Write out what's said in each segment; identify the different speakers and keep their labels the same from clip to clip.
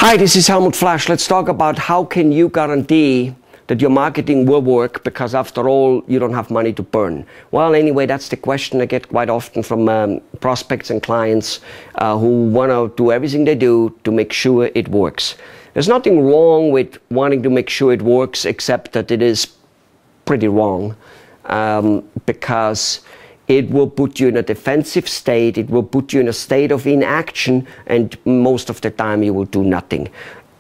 Speaker 1: Hi, this is Helmut Flasch. Let's talk about how can you guarantee that your marketing will work, because after all, you don't have money to burn. Well, anyway, that's the question I get quite often from prospects and clients who want to do everything they do to make sure it works. There's nothing wrong with wanting to make sure it works, except that it is pretty wrong, because it will put you in a defensive state, it will put you in a state of inaction, and most of the time you will do nothing.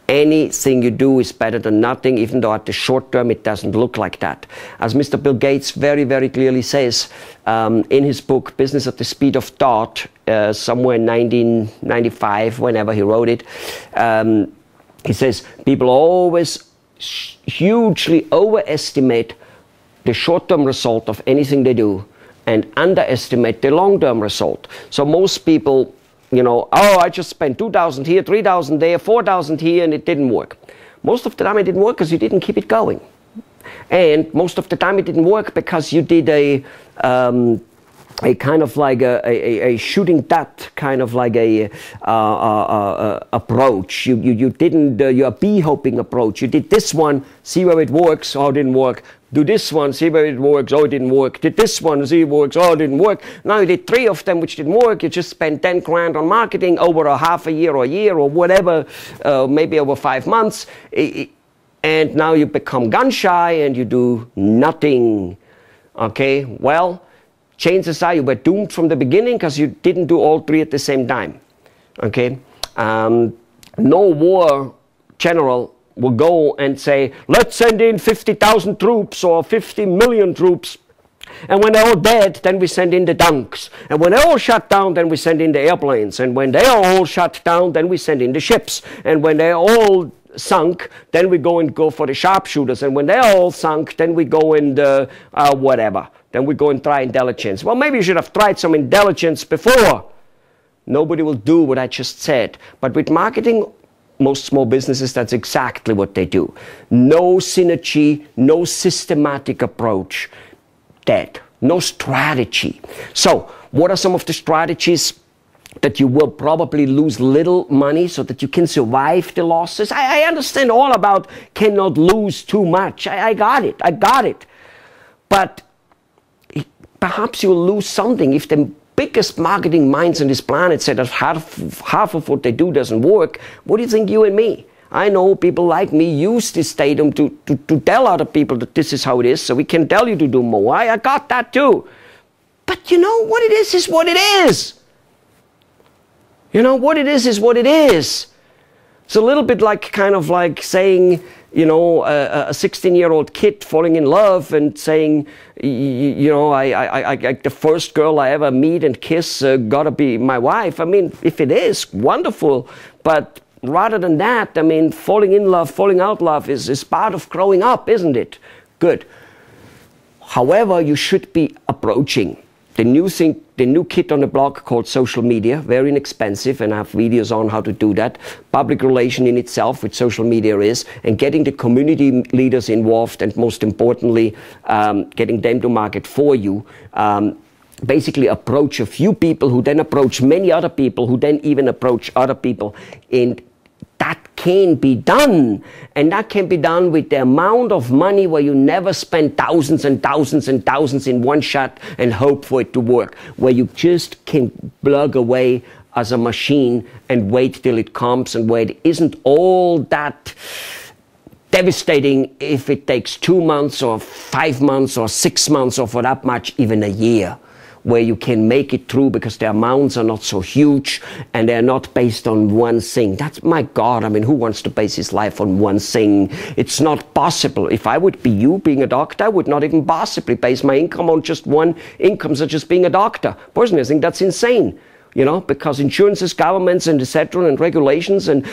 Speaker 1: Anything you do is better than nothing, even though at the short term it doesn't look like that. As Mr. Bill Gates very, very clearly says in his book, Business at the Speed of Thought, somewhere in 1995, whenever he wrote it, he says, people always hugely overestimate the short-term result of anything they do and underestimate the long-term result. So most people, you know, oh, I just spent 2,000 here, 3,000 there, 4,000 here, and it didn't work. Most of the time it didn't work because you didn't keep it going. And most of the time it didn't work because you did a kind of like a shooting dart kind of like a approach. You didn't, your bee hoping approach. You did this one, see where it works, oh, it didn't work. Do this one, see where it works, oh, it didn't work. Did this one, see it works, oh, it didn't work. Now you did 3 of them which didn't work. You just spent 10 grand on marketing over a half a year or whatever, maybe over 5 months. And now you become gun shy and you do nothing. Okay, well, chances are you were doomed from the beginning because you didn't do all 3 at the same time. Okay, no war general will go and say, let's send in 50,000 troops or 50 million troops. And when they're all dead, then we send in the tanks. And when they're all shut down, then we send in the airplanes. And when they are all shut down, then we send in the ships. And when they're all sunk, then we go for the sharpshooters. And when they're all sunk, then we go in whatever. Then we go and try intelligence. Well, maybe you should have tried some intelligence before. Nobody will do what I just said. But with marketing, most small businesses, that's exactly what they do. No synergy, no systematic approach. Dead. No strategy. So, what are some of the strategies that you will probably lose little money so that you can survive the losses? I understand all about cannot lose too much. I got it. But perhaps you'll lose something if the biggest marketing minds on this planet say that half of what they do doesn't work. What do you think, you and me? I know people like me use this datum to tell other people that this is how it is, so we can tell you to do more. I got that too. But you know, what it is what it is. You know, what it is what it is. It's a little bit like kind of like saying, you know, a 16-year-old kid falling in love and saying, you know, the first girl I ever meet and kiss gotta be my wife. I mean, if it is, wonderful. But rather than that, I mean, falling in love, falling out love is part of growing up, isn't it? Good. However, you should be approaching the new thing, the new kid on the block called social media, very inexpensive, and I have videos on how to do that. Public relation in itself, which social media is, and getting the community leaders involved, and most importantly, getting them to market for you. Basically approach a few people who then approach many other people who then even approach other people. And that can be done. And that can be done with the amount of money where you never spend thousands and thousands and thousands in one shot and hope for it to work. Where you just can plug away as a machine and wait till it comes, and where it isn't all that devastating if it takes 2 months or 5 months or 6 months or for that much, even a year. Where you can make it through because the amounts are not so huge and they're not based on one thing. That's, my God, I mean, who wants to base his life on one thing? It's not possible. If I would be you being a doctor, I would not even possibly base my income on just one income, such as being a doctor. Personally, I think that's insane. You know, because insurances, governments, and etc., and regulations, and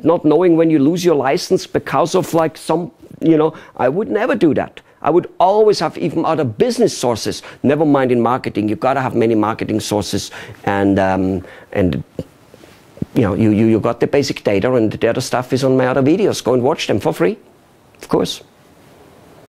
Speaker 1: not knowing when you lose your license because of like some, you know, I would never do that. I would always have even other business sources. Never mind in marketing. You've got to have many marketing sources, and you know, you got the basic data, and the other stuff is on my other videos. Go and watch them for free, of course.